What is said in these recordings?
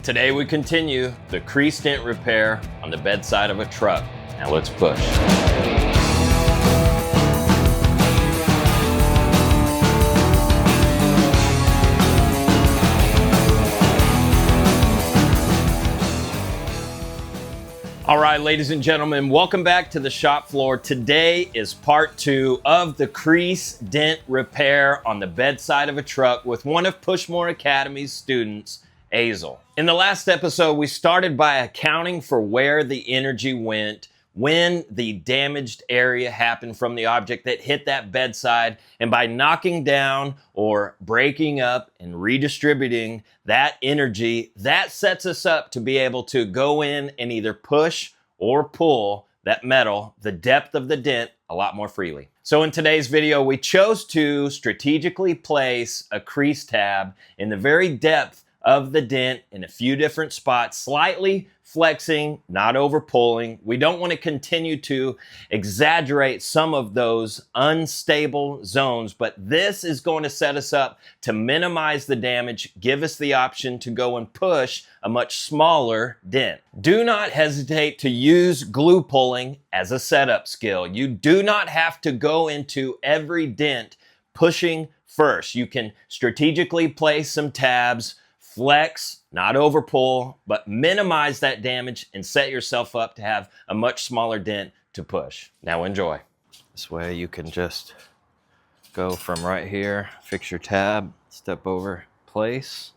Today we continue the crease dent repair on the bedside of a truck. Now let's push. All right, ladies and gentlemen, welcome back to the shop floor. Today is part 2 of the crease dent repair on the bedside of a truck with one of Pushmore Academy's students, Azael. In the last episode, we started by accounting for where the energy went when the damaged area happened from the object that hit that bedside, and by knocking down or breaking up and redistributing that energy, that sets us up to be able to go in and either push or pull that metal, the depth of the dent, a lot more freely. So in today's video, we chose to strategically place a crease tab in the very depth of the dent in a few different spots, slightly flexing, not over pulling. We don't want to continue to exaggerate some of those unstable zones, but this is going to set us up to minimize the damage, give us the option to go and push a much smaller dent. Do not hesitate to use glue pulling as a setup skill. You do not have to go into every dent pushing first. You can strategically place some tabs, flex, not over pull, but minimize that damage and set yourself up to have a much smaller dent to push. Now enjoy. This way you can just go from right here, fix your tab, step over, place.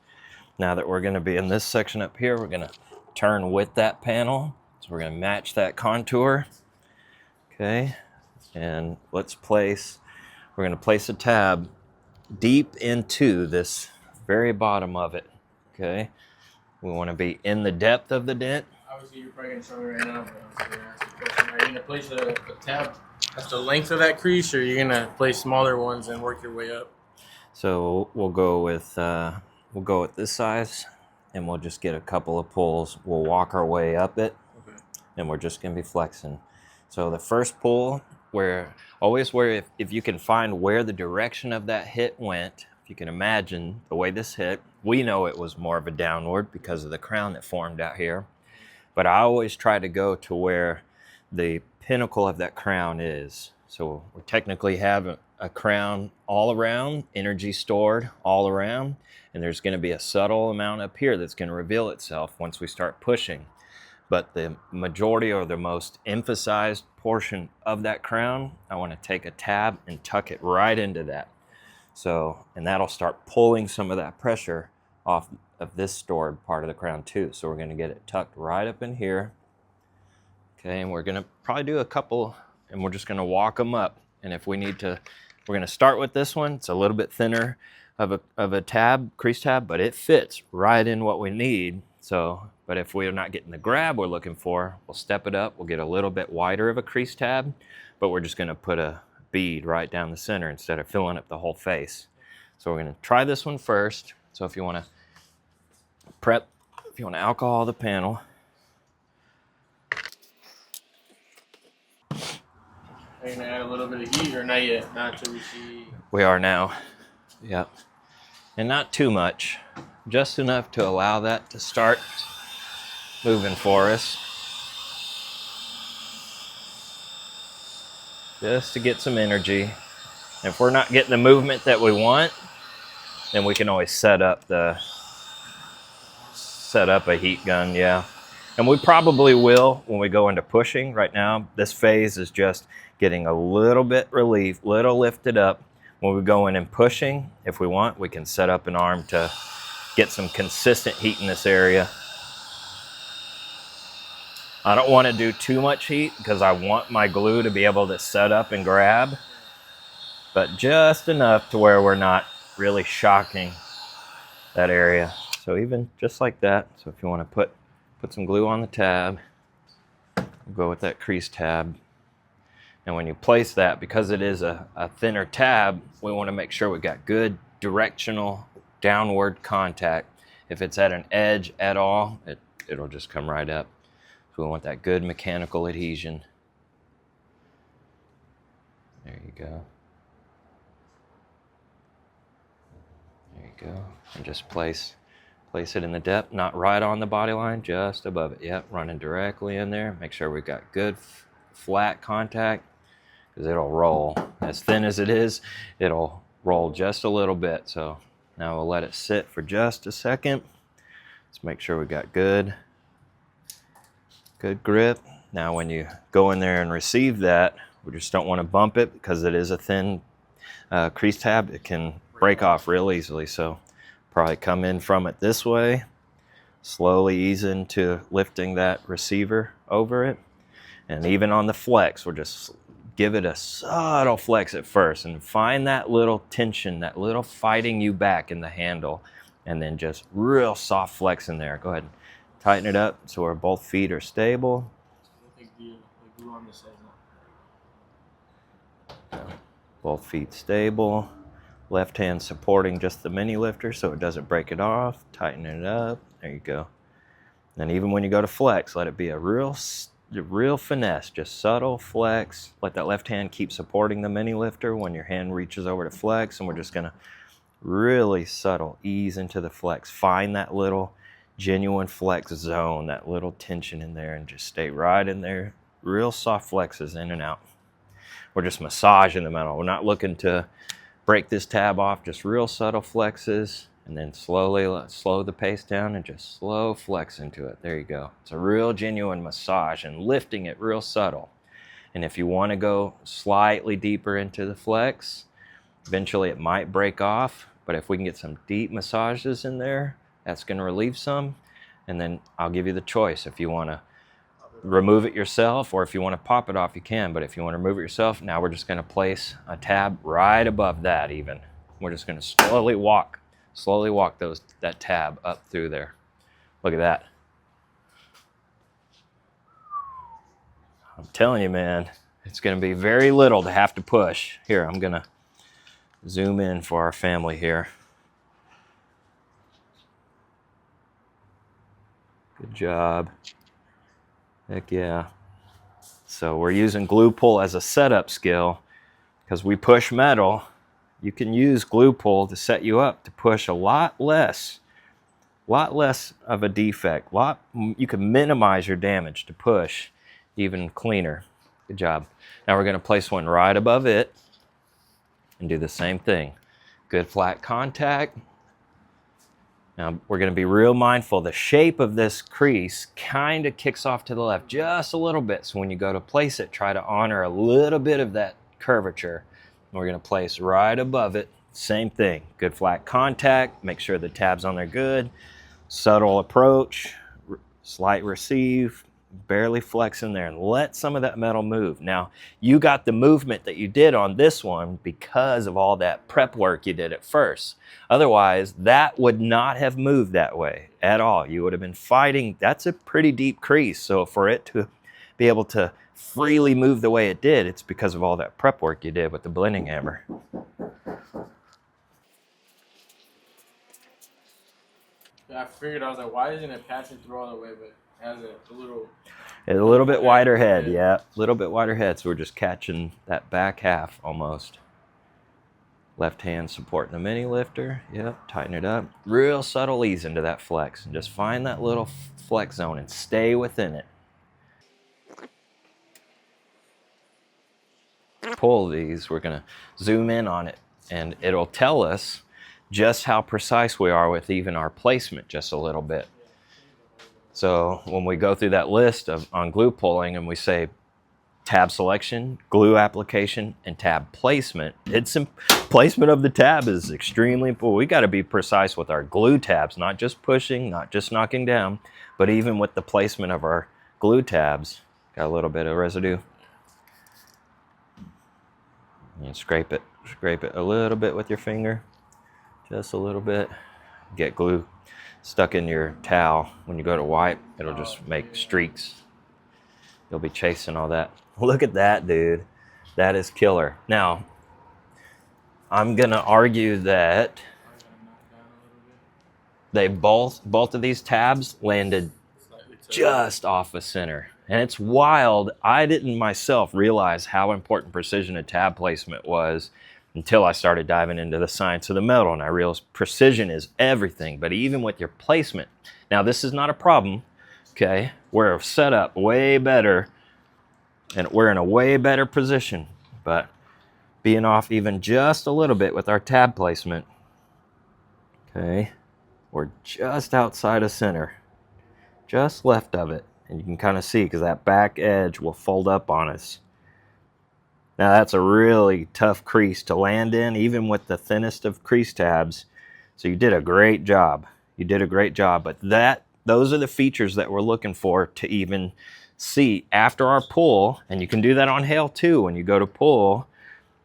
Now that we're going to be in this section up here, we're going to turn with that panel. So we're going to match that contour. Okay, and we're going to place a tab deep into this very bottom of it. Okay, we want to be in the depth of the dent. Obviously, you're probably going to show me right now, but I was going to ask you a question. Are you going to place a tab that's the length of that crease, or are you going to place smaller ones and work your way up? So we'll go with this size, and we'll just get a couple of pulls. We'll walk our way up it, okay, and we're just going to be flexing. So the first pull, if you can find where the direction of that hit went, if you can imagine the way this hit, we know it was more of a downward because of the crown that formed out here. But I always try to go to where the pinnacle of that crown is. So we technically have a crown all around, energy stored all around, and there's going to be a subtle amount up here that's going to reveal itself once we start pushing. But the majority or the most emphasized portion of that crown, I want to take a tab and tuck it right into that. So, and that'll start pulling some of that pressure off of this stored part of the crown too. So we're going to get it tucked right up in here. Okay, and we're going to probably do a couple, and we're just going to walk them up. And if we need to, we're going to start with this one. It's a little bit thinner of a tab, crease tab, but it fits right in what we need. So, but if we're not getting the grab we're looking for, we'll step it up. We'll get a little bit wider of a crease tab, but we're just going to put a bead right down the center instead of filling up the whole face. So we're going to try this one first. So if you want to alcohol the panel. Are you going to add a little bit of heat or not yet? Not till we see. We are now. Yep. And not too much. Just enough to allow that to start moving for us. Just to get some energy. If we're not getting the movement that we want, then we can always set up a heat gun, yeah. And we probably will when we go into pushing. Right now, this phase is just getting a little bit relief, little lifted up. When we go in and pushing, if we want, we can set up an arm to get some consistent heat in this area. I don't want to do too much heat because I want my glue to be able to set up and grab, but just enough to where we're not really shocking that area. So even just like that. So if you want to put some glue on the tab, we'll go with that crease tab. And when you place that, because it is a thinner tab, we want to make sure we've got good directional downward contact. If it's at an edge at all, it'll just come right up. So we want that good mechanical adhesion. There you go. There you go. And just place Place it in the depth, not right on the body line, just above it. Yep, running directly in there. Make sure we've got good flat contact, because it'll roll. As thin as it is, it'll roll just a little bit. So now we'll let it sit for just a second. Let's make sure we got good grip. Now when you go in there and receive that, we just don't want to bump it because it is a thin crease tab. It can break off real easily. So probably come in from it this way, slowly ease into lifting that receiver over it. And even on the flex, we'll just give it a subtle flex at first and find that little tension, that little fighting you back in the handle, and then just real soft flex in there. Go ahead and tighten it up so our both feet are stable. Both feet stable. Left hand supporting just the mini lifter so it doesn't break it off. Tighten it up. There you go. And even when you go to flex, let it be a real finesse, just subtle flex. Let that left hand keep supporting the mini lifter when your hand reaches over to flex, and we're just gonna really subtle ease into the flex. Find that little genuine flex zone, that little tension in there, and just stay right in there. Real soft flexes in and out. We're just massaging the metal. We're not looking to break this tab off, just real subtle flexes, and then slowly slow the pace down and just slow flex into it. There you go. It's a real genuine massage and lifting it real subtle. And if you want to go slightly deeper into the flex, eventually it might break off, but if we can get some deep massages in there, that's going to relieve some. And then I'll give you the choice. If you want to remove it yourself, or if you want to pop it off, you can. But if you want to remove it yourself, now we're just going to place a tab right above that even. We're just going to slowly walk that tab up through there. Look at that. I'm telling you, man, it's going to be very little to have to push. Here, I'm going to zoom in for our family here. Good job. Heck yeah. So we're using glue pull as a setup skill because we push metal. You can use glue pull to set you up to push a lot less of a defect. You can minimize your damage to push even cleaner. Good job. Now we're going to place one right above it and do the same thing. Good flat contact. Now we're going to be real mindful. The shape of this crease kind of kicks off to the left just a little bit. So when you go to place it, try to honor a little bit of that curvature. And we're going to place right above it. Same thing. Good flat contact. Make sure the tab's on there good. Subtle approach. Slight receive. Barely flex in there and let some of that metal move. Now, you got the movement that you did on this one because of all that prep work you did at first. Otherwise, that would not have moved that way at all. You would have been fighting. That's a pretty deep crease. So for it to be able to freely move the way it did, it's because of all that prep work you did with the blending hammer. I figured, I was like, why isn't it passing through all the way? But it has a little bit wider head, yeah. A little bit wider head, so we're just catching that back half almost. Left hand supporting the mini lifter, yep, tighten it up. Real subtle ease into that flex, and just find that little flex zone and stay within it. Pull these, we're gonna zoom in on it, and it'll tell us just how precise we are with even our placement just a little bit. So when we go through that list on glue pulling and we say tab selection, glue application, and tab placement, placement of the tab is extremely important. We got to be precise with our glue tabs, not just pushing, not just knocking down, but even with the placement of our glue tabs. Got a little bit of residue. And scrape it a little bit with your finger, just a little bit. Get glue stuck in your towel. When you go to wipe, it'll just make streaks. You'll be chasing all that. Look at that, dude. That is killer. Now, I'm gonna argue that they both of these tabs landed just off of center. And it's wild. I didn't myself realize how important precision of tab placement was until I started diving into the science of the metal, and I realized precision is everything. But even with your placement, now this is not a problem, okay? We're set up way better, and we're in a way better position, but being off even just a little bit with our tab placement, okay? We're just outside of center, just left of it, and you can kind of see because that back edge will fold up on us. Now that's a really tough crease to land in, even with the thinnest of crease tabs. So you did a great job. You did a great job, but those are the features that we're looking for to even see after our pull, and you can do that on hail too. When you go to pull,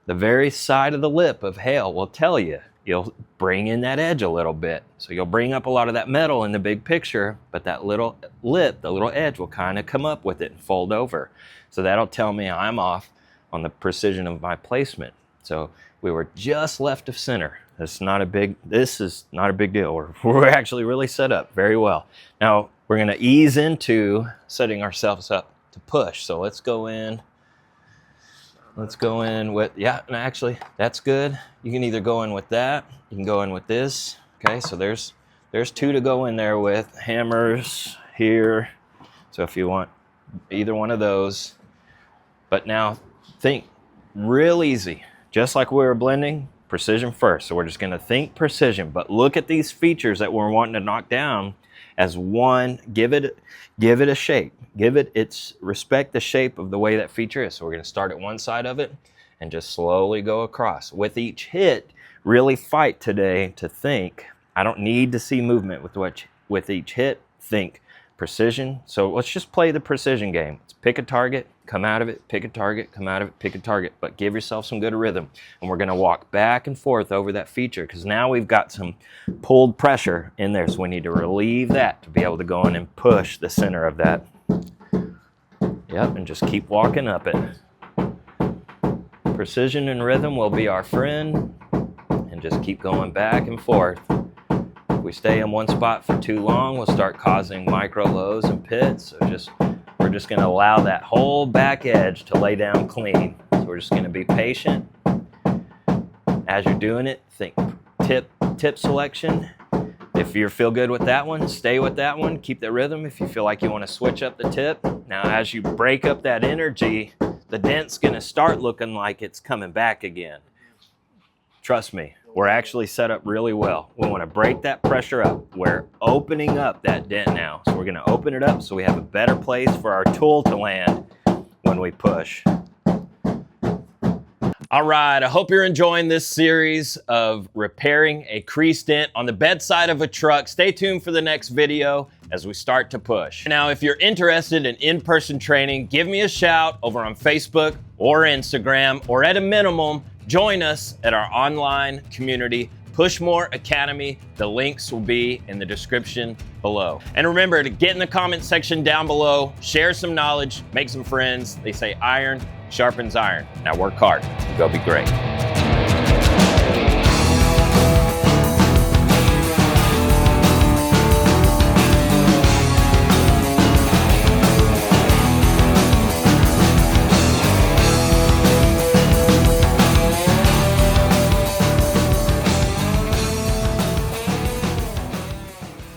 the very side of the lip of hail will tell you. You'll bring in that edge a little bit. So you'll bring up a lot of that metal in the big picture, but that little lip, the little edge will kind of come up with it and fold over. So that'll tell me I'm off on the precision of my placement. So we were just left of center. This is not a big deal. We're actually really set up very well. Now we're gonna ease into setting ourselves up to push. So let's go in. Let's go in with, yeah, and actually that's good. You can either go in with that, you can go in with this. Okay, so there's two to go in there with, hammers here. So if you want either one of those, but now think real easy, just like we were blending, precision first. So we're just gonna think precision, but look at these features that we're wanting to knock down as one. Give it a shape, respect the shape of the way that feature is. So we're gonna start at one side of it and just slowly go across. With each hit, really fight today to think, I don't need to see movement with each hit, think precision. So let's just play the precision game. Let's pick a target, come out of it, pick a target, come out of it, pick a target, but give yourself some good rhythm. And we're gonna walk back and forth over that feature because now we've got some pulled pressure in there. So we need to relieve that to be able to go in and push the center of that. Yep, and just keep walking up it. Precision and rhythm will be our friend, and just keep going back and forth. If we stay in one spot for too long, we'll start causing micro lows and pits. So we're just gonna allow that whole back edge to lay down clean. So we're just gonna be patient. As you're doing it, think tip selection. If you feel good with that one, stay with that one, keep the rhythm. If you feel like you wanna switch up the tip, now as you break up that energy, the dent's gonna start looking like it's coming back again. Trust me, we're actually set up really well. We wanna break that pressure up. We're opening up that dent now. So we're gonna open it up so we have a better place for our tool to land when we push. All right, I hope you're enjoying this series of repairing a crease dent on the bedside of a truck. Stay tuned for the next video as we start to push. Now, if you're interested in in-person training, give me a shout over on Facebook or Instagram, or at a minimum, join us at our online community, Pushmore Academy. The links will be in the description below. And remember to get in the comment section down below, share some knowledge, make some friends. They say iron sharpens iron. Now work hard, go be great.